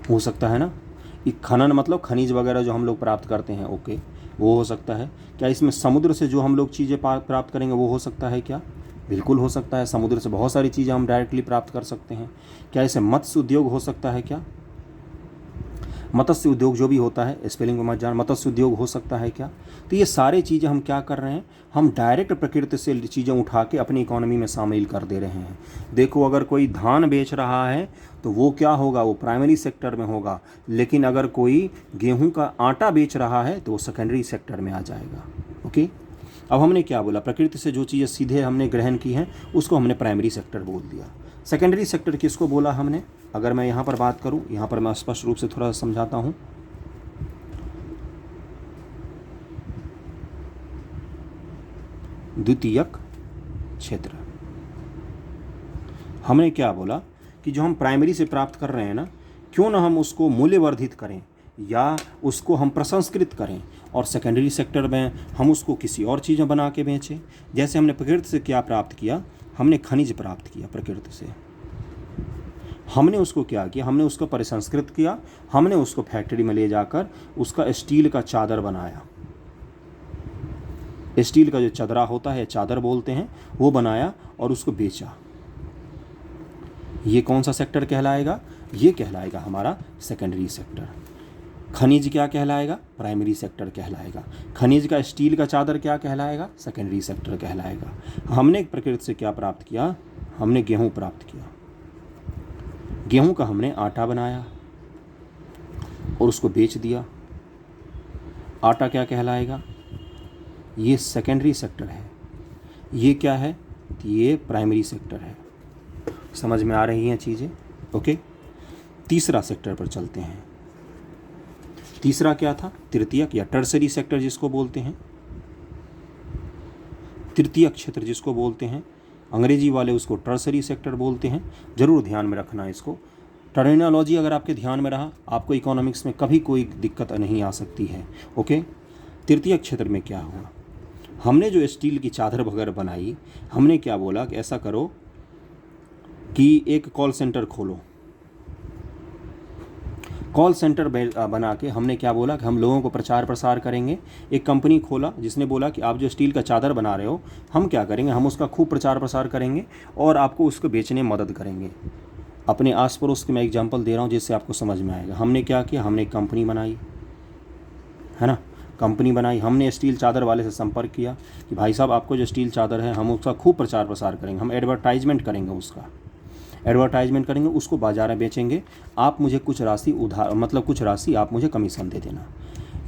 हो सकता है ना? खनन मतलब खनिज वगैरह जो हम लोग प्राप्त करते हैं, ओके, वो हो सकता है। क्या इसमें समुद्र से जो हम लोग चीज़ें प्राप्त करेंगे वो हो सकता है? क्या बिल्कुल हो सकता है। समुद्र से बहुत सारी चीज़ें हम डायरेक्टली प्राप्त कर सकते हैं। क्या इसे मत्स्य उद्योग हो सकता है? क्या मत्स्य उद्योग जो भी होता है, स्पेलिंग में मत जान, मत्स्य उद्योग हो सकता है क्या? तो ये सारी चीज़ें हम क्या कर रहे हैं? हम डायरेक्ट प्रकृति से चीज़ें उठा के अपनी इकोनॉमी में शामिल कर दे रहे हैं। देखो अगर कोई धान बेच रहा है तो वो क्या होगा? वो प्राइमरी सेक्टर में होगा। लेकिन अगर कोई गेहूं का आटा बेच रहा है तो वो सेकेंडरी सेक्टर में आ जाएगा। ओके, अब हमने क्या बोला? प्रकृति से जो चीज़ें सीधे हमने ग्रहण की हैं उसको हमने प्राइमरी सेक्टर बोल दिया। सेकेंडरी सेक्टर किसको बोला हमने? अगर मैं यहाँ पर बात करूँ, यहाँ पर मैं स्पष्ट रूप से थोड़ा सा समझाता हूँ। द्वितीयक क्षेत्र, हमने क्या बोला कि जो हम प्राइमरी से प्राप्त कर रहे हैं ना, क्यों ना हम उसको मूल्यवर्धित करें या उसको हम प्रसंस्कृत करें, और सेकेंडरी सेक्टर में हम उसको किसी और चीज़ बना के बेचें। जैसे हमने प्रकृति से क्या प्राप्त किया? हमने खनिज प्राप्त किया प्रकृति से, हमने उसको क्या किया, हमने उसको परिसंस्कृत किया, हमने उसको फैक्ट्री में ले जाकर उसका स्टील का चादर बनाया, स्टील का जो चदरा होता है, चादर बोलते हैं, वो बनाया और उसको बेचा। ये कौन सा सेक्टर कहलाएगा? ये कहलाएगा हमारा सेकेंडरी सेक्टर। खनिज क्या कहलाएगा? प्राइमरी सेक्टर कहलाएगा। खनिज का स्टील का चादर क्या कहलाएगा? सेकेंडरी सेक्टर कहलाएगा। हमने प्रकृति से क्या प्राप्त किया? हमने गेहूं प्राप्त किया। गेहूं का हमने आटा बनाया और उसको बेच दिया। आटा क्या कहलाएगा? ये सेकेंडरी सेक्टर है। ये क्या है? ये प्राइमरी सेक्टर है। समझ में आ रही हैं चीज़ें? ओके, तीसरा सेक्टर पर चलते हैं। तीसरा क्या था? तृतीयक या टर्सरी सेक्टर जिसको बोलते हैं, तृतीयक क्षेत्र जिसको बोलते हैं, अंग्रेजी वाले उसको टर्सरी सेक्टर बोलते हैं। ज़रूर ध्यान में रखना इसको। टर्मिनोलॉजी अगर आपके ध्यान में रहा, आपको इकोनॉमिक्स में कभी कोई दिक्कत नहीं आ सकती है। ओके, तृतीयक क्षेत्र में क्या हुआ? हमने जो स्टील की चादर वगैरह बनाई, हमने क्या बोला कि ऐसा करो कि एक कॉल सेंटर खोलो। कॉल सेंटर बना के हमने क्या बोला कि हम लोगों को प्रचार प्रसार करेंगे। एक कंपनी खोला जिसने बोला कि आप जो स्टील का चादर बना रहे हो, हम क्या करेंगे, हम उसका खूब प्रचार प्रसार करेंगे और आपको उसको बेचने में मदद करेंगे। अपने आस पड़ोस के मैं एग्जांपल दे रहा हूँ जिससे आपको समझ में आएगा। हमने क्या किया? हमने एक कंपनी बनाई, है ना, कंपनी बनाई। हमने स्टील चादर वाले से संपर्क किया कि भाई साहब आपको जो स्टील चादर है हम उसका खूब प्रचार प्रसार करेंगे, हम एडवर्टाइजमेंट करेंगे, उसका एडवर्टाइजमेंट करेंगे, उसको बाजार में बेचेंगे। आप मुझे कुछ राशि उधार, मतलब कुछ राशि आप मुझे कमीशन दे देना।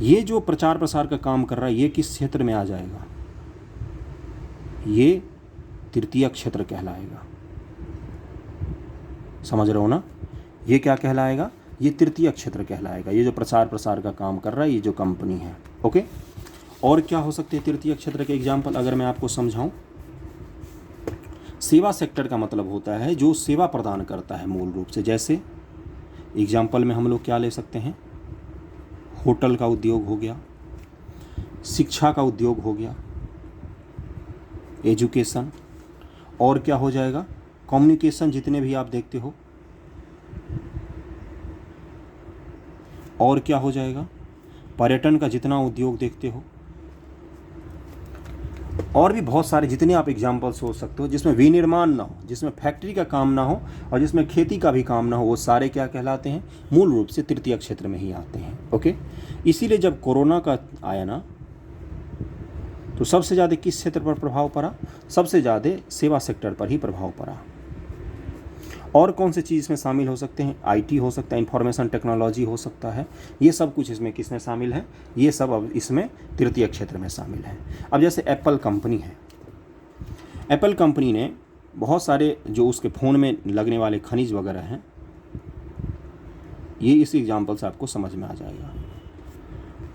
ये जो प्रचार प्रसार का काम कर रहा है, ये किस क्षेत्र में आ जाएगा? ये तृतीयक क्षेत्र कहलाएगा। समझ रहे हो ना? ये क्या कहलाएगा? ये तृतीयक क्षेत्र कहलाएगा। ये जो प्रचार प्रसार का काम कर रहा है, ये जो कंपनी है। ओके, और क्या हो सकते हैं तृतीयक क्षेत्र के एग्जाम्पल अगर मैं आपको समझाऊं? सेवा सेक्टर का मतलब होता है जो सेवा प्रदान करता है मूल रूप से। जैसे एग्जाम्पल में हम लोग क्या ले सकते हैं? होटल का उद्योग हो गया, शिक्षा का उद्योग हो गया, एजुकेशन, और क्या हो जाएगा? कम्युनिकेशन, जितने भी आप देखते हो, और क्या हो जाएगा? पर्यटन का जितना उद्योग देखते हो, और भी बहुत सारे जितने आप एग्जाम्पल सोच सकते हो जिसमें विनिर्माण ना हो, जिसमें फैक्ट्री का काम ना हो और जिसमें खेती का भी काम ना हो, वो सारे क्या कहलाते हैं? मूल रूप से तृतीय क्षेत्र में ही आते हैं। ओके, इसीलिए जब कोरोना का आया ना, तो सबसे ज़्यादा किस क्षेत्र पर प्रभाव पड़ा? सबसे ज़्यादा सेवा सेक्टर पर ही प्रभाव पड़ा। और कौन से चीज़ में शामिल हो सकते हैं? आईटी हो सकता है, इंफॉर्मेशन टेक्नोलॉजी हो सकता है। ये सब कुछ इसमें किसमें शामिल है? ये सब अब इसमें तृतीय क्षेत्र में शामिल है। अब जैसे एप्पल कंपनी है, एप्पल कंपनी ने बहुत सारे जो उसके फ़ोन में लगने वाले खनिज वगैरह हैं, ये इस एग्जाम्पल से आपको समझ में आ जाएगा।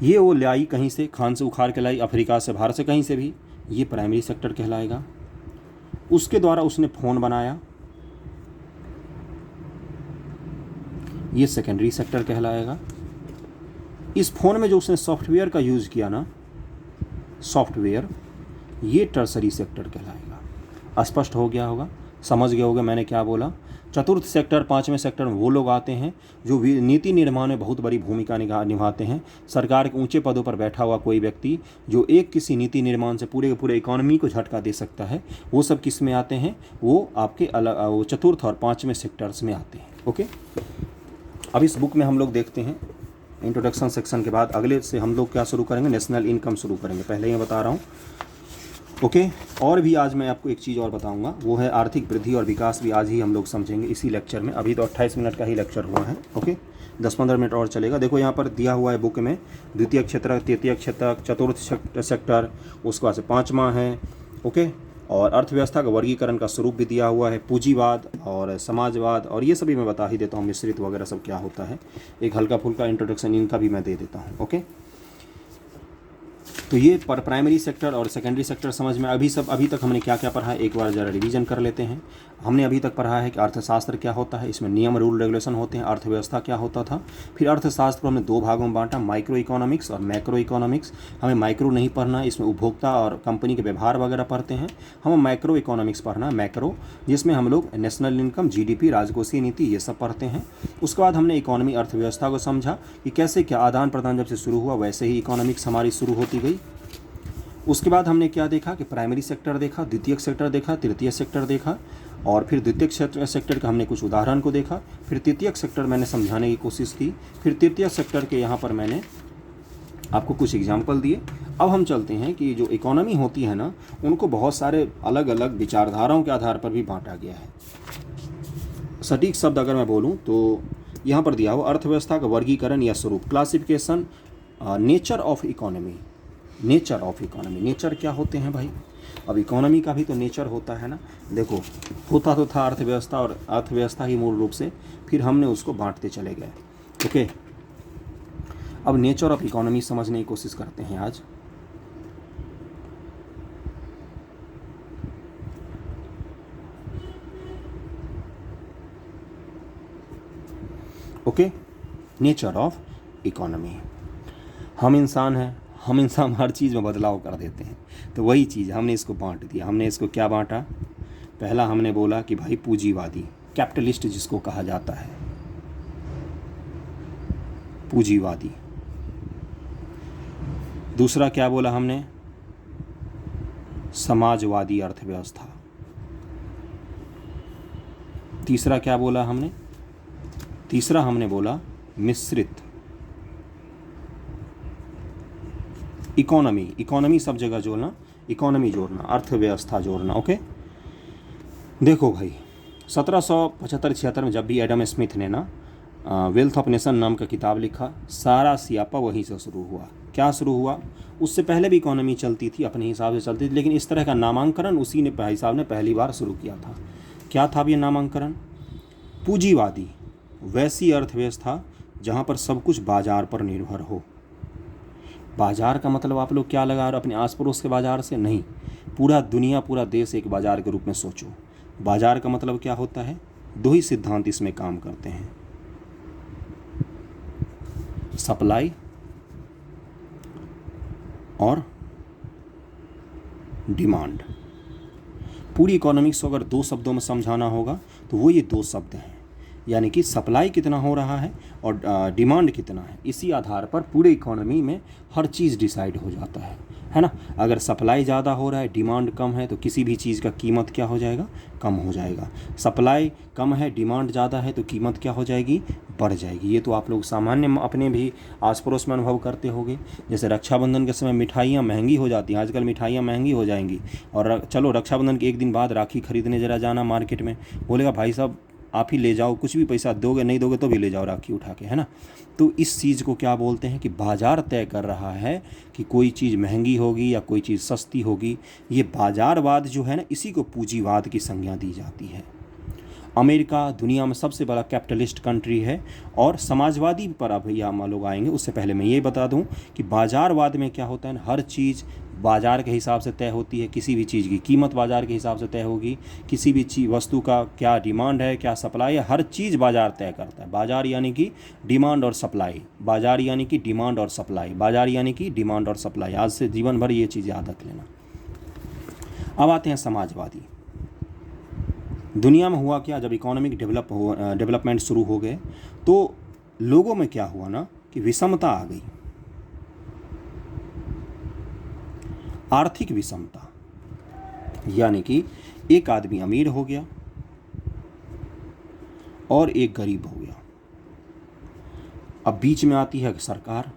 ये वो लाई कहीं से, खान से उखाड़ के लाई, अफ्रीका से, भारत से, कहीं से भी, ये प्राइमरी सेक्टर कहलाएगा। उसके द्वारा उसने फ़ोन बनाया, ये सेकेंडरी सेक्टर कहलाएगा। इस फ़ोन में जो उसने सॉफ्टवेयर का यूज़ किया ना, सॉफ्टवेयर, ये टर्सरी सेक्टर कहलाएगा। स्पष्ट हो गया होगा, समझ गए होगे मैंने क्या बोला? चतुर्थ सेक्टर, पांचवें सेक्टर में वो लोग आते हैं जो नीति निर्माण में बहुत बड़ी भूमिका निभाते हैं। सरकार के ऊंचे पदों पर बैठा हुआ कोई व्यक्ति जो एक किसी नीति निर्माण से पूरे के पूरे इकोनॉमी को झटका दे सकता है, वो सब किस में आते हैं? वो आपके अलग, वो चतुर्थ और पाँचवें सेक्टर्स में आते हैं। ओके, अब इस बुक में हम लोग देखते हैं इंट्रोडक्शन सेक्शन के बाद अगले से हम लोग क्या शुरू करेंगे? नेशनल इनकम शुरू करेंगे, पहले ही मैं बता रहा हूँ। ओके, और भी आज मैं आपको एक चीज़ और बताऊंगा, वो है आर्थिक वृद्धि और विकास भी आज ही हम लोग समझेंगे इसी लेक्चर में। अभी तो 28 मिनट का ही लेक्चर हुआ है। ओके, 10-15 मिनट और चलेगा। देखो यहाँ पर दिया हुआ है बुक में, द्वितीय क्षेत्र, तृतीय क्षेत्र, चतुर्थ सेक्टर, उसके बाद से पाँचवा है। ओके, और अर्थव्यवस्था का वर्गीकरण का स्वरूप भी दिया हुआ है, पूंजीवाद और समाजवाद, और ये सभी मैं बता ही देता हूँ, मिश्रित वगैरह सब क्या होता है। एक हल्का फुल्का इंट्रोडक्शन इनका भी मैं दे देता हूँ। ओके, तो ये प्राइमरी सेक्टर और सेकेंडरी सेक्टर समझ में अभी तक हमने क्या क्या पढ़ा है, एक बार ज़रा रिवीजन कर लेते हैं। हमने अभी तक पढ़ा है कि अर्थशास्त्र क्या होता है, इसमें नियम रूल रेगुलेशन होते हैं, अर्थव्यवस्था क्या होता था। फिर अर्थशास्त्र को हमने दो भागों में बांटा, माइक्रो इकोनॉमिक्स और मैक्रो इकोनॉमिक्स। हमें माइक्रो नहीं पढ़ना है, इसमें उपभोक्ता और कंपनी के व्यवहार वगैरह पढ़ते हैं। हमें माइक्रो इकोनॉमिक्स पढ़ना है, मैक्रो, जिसमें हम लोग नेशनल इनकम, जीडीपी, राजकोषीय नीति, ये सब पढ़ते हैं। उसके बाद हमने इकोनॉमी, अर्थव्यवस्था को समझा कि कैसे क्या आदान प्रदान जब से शुरू हुआ वैसे ही इकोनॉमिक्स हमारी शुरू होती गई। उसके बाद हमने क्या देखा कि प्राइमरी सेक्टर देखा, द्वितीयक सेक्टर देखा, तृतीय सेक्टर देखा, और फिर द्वितीयक सेक्टर का हमने कुछ उदाहरण को देखा। फिर तृतीयक सेक्टर मैंने समझाने की कोशिश की। फिर तृतीय सेक्टर के यहाँ पर मैंने आपको कुछ एग्जाम्पल दिए। अब हम चलते हैं कि जो इकोनॉमी होती है ना, उनको बहुत सारे अलग अलग विचारधाराओं के आधार पर भी बांटा गया है। सटीक शब्द अगर मैं बोलूँ तो यहाँ पर दिया हुआ अर्थव्यवस्था का वर्गीकरण या स्वरूप, classification, nature of economy. Nature of economy, nature क्या होते हैं भाई? अब इकोनॉमी का भी तो नेचर होता है ना। देखो, होता तो था अर्थव्यवस्था, और अर्थव्यवस्था ही मूल रूप से, फिर हमने उसको बांटते चले गए। ओके, अब नेचर ऑफ इकोनॉमी समझने की कोशिश करते हैं आज। Okay, nature of economy. हम इंसान हैं, हम इंसान हर चीज़ में बदलाव कर देते हैं, तो वही चीज़ हमने इसको बांट दिया। हमने इसको क्या बांटा? पहला हमने बोला कि भाई पूंजीवादी, कैपिटलिस्ट जिसको कहा जाता है, पूंजीवादी। दूसरा क्या बोला हमने? समाजवादी अर्थव्यवस्था। तीसरा क्या बोला हमने? तीसरा हमने बोला मिश्रित इकोनॉमी। इकोनॉमी सब जगह जोड़ना, इकोनॉमी जोड़ना, अर्थव्यवस्था जोड़ना। ओके, देखो भाई, 1775-76 में जब भी एडम स्मिथ ने ना वेल्थ ऑफ नेशन नाम का किताब लिखा, सारा सियापा वहीं से शुरू हुआ। क्या शुरू हुआ? उससे पहले भी इकोनॉमी चलती थी, अपने हिसाब से चलती थी, लेकिन इस तरह का नामांकन उसी ने भाई साहब ने पहली बार शुरू किया था। क्या था ये नामांकन? पूंजीवादी, वैसी अर्थव्यवस्था जहाँ पर सब कुछ बाजार पर निर्भर हो। बाजार का मतलब आप लोग क्या लगा रहे हो? अपने आस पड़ोस के बाजार से नहीं, पूरा दुनिया, पूरा देश एक बाजार के रूप में सोचो। बाजार का मतलब क्या होता है? दो ही सिद्धांत इसमें काम करते हैं, सप्लाई और डिमांड। पूरी इकोनॉमिक्स को अगर दो शब्दों में समझाना होगा तो वो ये दो शब्द हैं, यानी कि सप्लाई कितना हो रहा है और डिमांड कितना है। इसी आधार पर पूरे इकोनॉमी में हर चीज़ डिसाइड हो जाता है ना। अगर सप्लाई ज़्यादा हो रहा है, डिमांड कम है, तो किसी भी चीज़ का कीमत क्या हो जाएगा? कम हो जाएगा। सप्लाई कम है, डिमांड ज़्यादा है, तो कीमत क्या हो जाएगी? बढ़ जाएगी। ये तो आप लोग सामान्य अपने भी आस पड़ोस में अनुभव करते होंगे। जैसे रक्षाबंधन के समय मिठाइयाँ महंगी हो जाती हैं, आजकल मिठाइयाँ महंगी हो जाएंगी, और चलो रक्षाबंधन के एक दिन बाद राखी खरीदने ज़रा जाना मार्केट में, बोलेगा भाई साहब आप ही ले जाओ, कुछ भी पैसा दोगे, नहीं दोगे तो भी ले जाओ राखी उठा के, है ना। तो इस चीज़ को क्या बोलते हैं कि बाज़ार तय कर रहा है कि कोई चीज़ महंगी होगी या कोई चीज़ सस्ती होगी। ये बाज़ारवाद जो है ना, इसी को पूंजीवाद की संज्ञा दी जाती है। अमेरिका दुनिया में सबसे बड़ा कैपिटलिस्ट कंट्री है, और समाजवादी पर अभी हम लोग आएंगे। उससे पहले मैं ये बता दूं कि बाज़ारवाद में क्या होता है, हर चीज़ बाज़ार के हिसाब से तय होती है। किसी भी चीज़ की कीमत बाज़ार के हिसाब से तय होगी, किसी भी वस्तु का क्या डिमांड है, क्या सप्लाई है, हर चीज़ बाज़ार तय करता है। बाज़ार यानी कि डिमांड और सप्लाई, बाज़ार यानी कि डिमांड और सप्लाई, बाज़ार यानी कि डिमांड और सप्लाई। आज से जीवन भर ये चीज़ याद रख लेना। अब आते हैं समाजवादी। दुनिया में हुआ क्या, जब इकोनॉमिक डेवलपमेंट शुरू हो गए तो लोगों में क्या हुआ ना कि विषमता आ गई, आर्थिक विषमता, यानी कि एक आदमी अमीर हो गया और एक गरीब हो गया। अब बीच में आती है सरकार।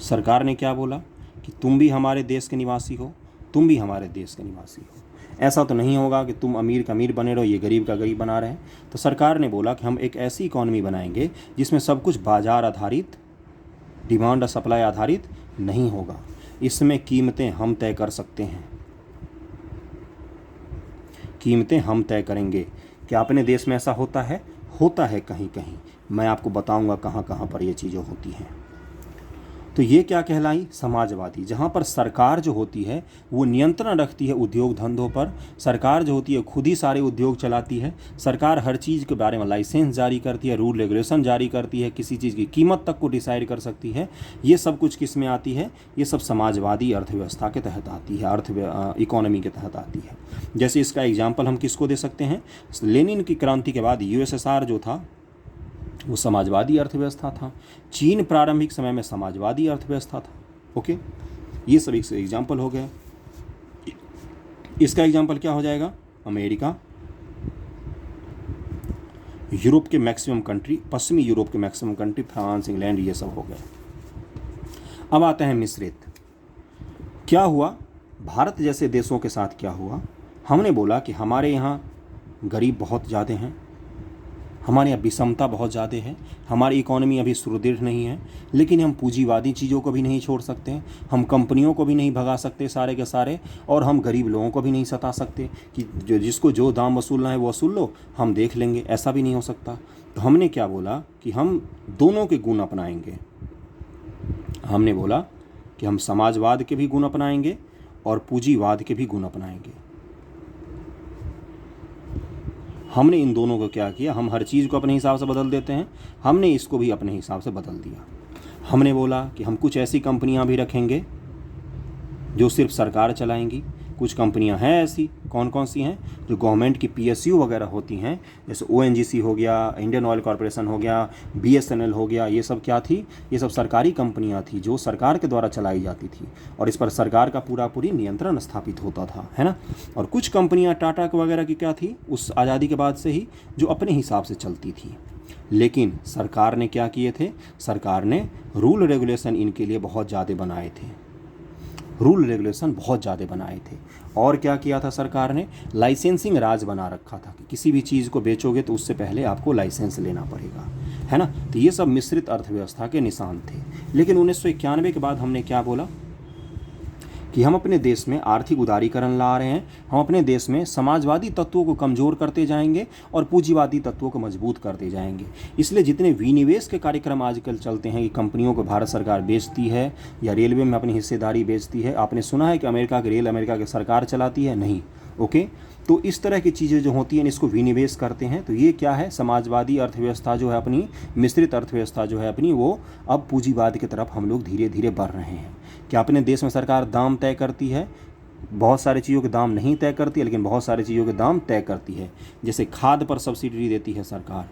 सरकार ने क्या बोला कि तुम भी हमारे देश के निवासी हो, तुम भी हमारे देश के निवासी हो। ऐसा तो नहीं होगा कि तुम अमीर का अमीर बने रहो, ये गरीब का गरीब बना रहे हैं। तो सरकार ने बोला कि हम एक ऐसी इकॉनमी बनाएंगे जिसमें सब कुछ बाजार आधारित, डिमांड और सप्लाई आधारित नहीं होगा। इसमें कीमतें हम तय कर सकते हैं, कीमतें हम तय करेंगे। क्या अपने देश में ऐसा होता है? होता है कहीं कहीं, मैं आपको बताऊंगा कहाँ कहाँ पर ये चीज़ें होती हैं। तो ये क्या कहलाई? समाजवादी। जहाँ पर सरकार जो होती है वो नियंत्रण रखती है उद्योग धंधों पर, सरकार जो होती है खुद ही सारे उद्योग चलाती है, सरकार हर चीज़ के बारे में लाइसेंस जारी करती है, रूल रेगुलेशन जारी करती है, किसी चीज़ की कीमत तक को डिसाइड कर सकती है। ये सब कुछ किस में आती है? ये सब समाजवादी अर्थव्यवस्था के तहत आती है, इकोनॉमी के तहत आती है। जैसे इसका एग्जाम्पल हम किसको दे सकते हैं? लेनिन की क्रांति के बाद यूएसएसआर जो था वो समाजवादी अर्थव्यवस्था था। चीन प्रारंभिक समय में समाजवादी अर्थव्यवस्था था। ओके, ये सब एक एग्जाम्पल हो गया। इसका एग्जाम्पल क्या हो जाएगा? अमेरिका, यूरोप के मैक्सिमम कंट्री, पश्चिमी यूरोप के मैक्सिमम कंट्री, फ्रांस, इंग्लैंड, ये सब हो गए। अब आते हैं मिश्रित। क्या हुआ भारत जैसे देशों के साथ? क्या हुआ? हमने बोला कि हमारे यहाँ गरीब बहुत ज़्यादा हैं, हमारे यहाँ विषमता बहुत ज़्यादा है, हमारी इकोनॉमी अभी सुदृढ़ नहीं है, लेकिन हम पूंजीवादी चीज़ों को भी नहीं छोड़ सकते, हम कंपनियों को भी नहीं भगा सकते सारे के सारे, और हम गरीब लोगों को भी नहीं सता सकते कि जिसको जो दाम वसूलना है वो वसूल लो, हम देख लेंगे, ऐसा भी नहीं हो सकता। तो हमने क्या बोला कि हम दोनों के गुण अपनाएंगे। हमने बोला कि हम समाजवाद के भी गुण अपनाएंगे और पूंजीवाद के भी गुण अपनाएंगे। हमने इन दोनों को क्या किया? हम हर चीज़ को अपने हिसाब से बदल देते हैं, हमने इसको भी अपने हिसाब से बदल दिया। हमने बोला कि हम कुछ ऐसी कंपनियां भी रखेंगे जो सिर्फ सरकार चलाएंगी, कुछ कंपनियां हैं ऐसी, कौन कौन सी हैं? जो गवर्नमेंट की पीएसयू वगैरह होती हैं, जैसे ओएनजीसी हो गया, इंडियन ऑयल कॉरपोरेशन हो गया, बीएसएनएल हो गया, ये सब क्या थी? ये सब सरकारी कंपनियां थी जो सरकार के द्वारा चलाई जाती थी और इस पर सरकार का पूरी नियंत्रण स्थापित होता था, है ना। और कुछ कंपनियां टाटा वगैरह की क्या थी उस आज़ादी के बाद से ही, जो अपने हिसाब से चलती थी। लेकिन सरकार ने क्या किए थे? सरकार ने रूल रेगुलेशन इनके लिए बहुत ज़्यादा बनाए थे, रूल रेगुलेशन बहुत ज़्यादा बनाए थे। और क्या किया था सरकार ने? लाइसेंसिंग राज बना रखा था कि किसी भी चीज़ को बेचोगे तो उससे पहले आपको लाइसेंस लेना पड़ेगा, है ना। तो ये सब मिश्रित अर्थव्यवस्था के निशान थे। लेकिन 1991 के बाद हमने क्या बोला कि हम अपने देश में आर्थिक उदारीकरण ला रहे हैं, हम अपने देश में समाजवादी तत्वों को कमज़ोर करते जाएंगे और पूंजीवादी तत्वों को मजबूत करते जाएंगे। इसलिए जितने विनिवेश के कार्यक्रम आजकल चलते हैं कि कंपनियों को भारत सरकार बेचती है या रेलवे में अपनी हिस्सेदारी बेचती है, आपने सुना है कि अमेरिका की रेल अमेरिका की सरकार चलाती है? नहीं। ओके, तो इस तरह की चीज़ें जो होती हैं इसको विनिवेश करते हैं। तो ये क्या है? समाजवादी अर्थव्यवस्था जो है अपनी, मिश्रित अर्थव्यवस्था जो है अपनी, वो अब पूंजीवाद की तरफ हम लोग धीरे धीरे बढ़ रहे हैं। क्या अपने देश में सरकार दाम तय करती है? बहुत सारी चीज़ों के दाम नहीं तय करती है, लेकिन बहुत सारी चीज़ों के दाम तय करती है। जैसे खाद पर सब्सिडी देती है सरकार,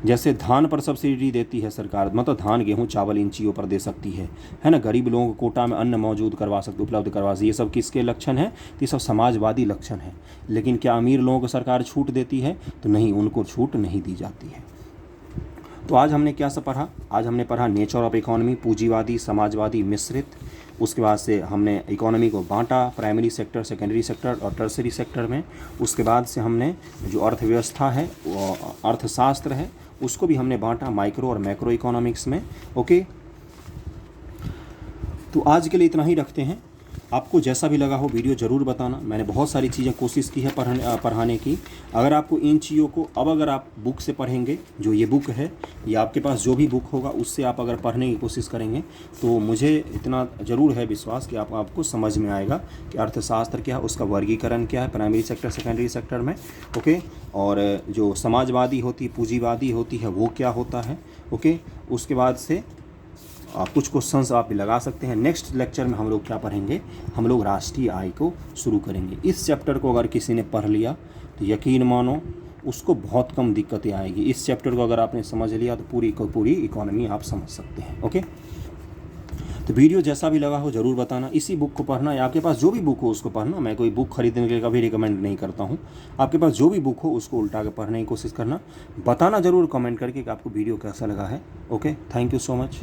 जैसे धान पर सब्सिडी देती है सरकार, मतलब धान, गेहूं, चावल इन चीज़ों पर दे सकती है ना। गरीब लोगों को कोटा में अन्न मौजूद करवा सकती, उपलब्ध करवा सकती। ये सब किसके लक्षण हैं? तो ये सब समाजवादी लक्षण है। लेकिन क्या अमीर लोगों को सरकार छूट देती है? तो नहीं, उनको छूट नहीं दी जाती है। तो आज हमने क्या सब पढ़ा? आज हमने पढ़ा नेचर ऑफ इकोनॉमी, पूंजीवादी, समाजवादी, मिश्रित। उसके बाद से हमने इकोनॉमी को बांटा प्राइमरी सेक्टर, सेकेंडरी सेक्टर और टर्सरी सेक्टर में। उसके बाद से हमने जो अर्थव्यवस्था है, वो अर्थशास्त्र है, उसको भी हमने बांटा माइक्रो और मैक्रो इकोनॉमिक्स में। ओके, तो आज के लिए इतना ही रखते हैं। आपको जैसा भी लगा हो वीडियो ज़रूर बताना। मैंने बहुत सारी चीज़ें कोशिश की है पढ़ाने की। अगर आपको इन चीज़ों को अब अगर आप बुक से पढ़ेंगे, जो ये बुक है या आपके पास जो भी बुक होगा उससे आप अगर पढ़ने की कोशिश करेंगे, तो मुझे इतना ज़रूर है विश्वास कि आपको समझ में आएगा कि अर्थशास्त्र क्या है, उसका वर्गीकरण क्या है प्राइमरी सेक्टर, सेकेंडरी सेक्टर में। ओके, और जो समाजवादी होती है, पूंजीवादी होती है, वो क्या होता है। ओके, उसके बाद से कुछ क्वेश्चंस आप भी लगा सकते हैं। नेक्स्ट लेक्चर में हम लोग क्या पढ़ेंगे? हम लोग राष्ट्रीय आय को शुरू करेंगे। इस चैप्टर को अगर किसी ने पढ़ लिया तो यकीन मानो उसको बहुत कम दिक्कतें आएगी। इस चैप्टर को अगर आपने समझ लिया तो पूरी इकोनॉमी आप समझ सकते हैं। ओके, तो वीडियो जैसा भी लगा हो ज़रूर बताना। इसी बुक को पढ़ना या आपके पास जो भी बुक हो उसको पढ़ना। मैं कोई बुक खरीदने के लिए कभी रिकमेंड नहीं करता हूँ। आपके पास जो भी बुक हो उसको उल्टा के पढ़ने की कोशिश करना। बताना ज़रूर कमेंट करके कि आपको वीडियो कैसा लगा है। Okay, thank you so much.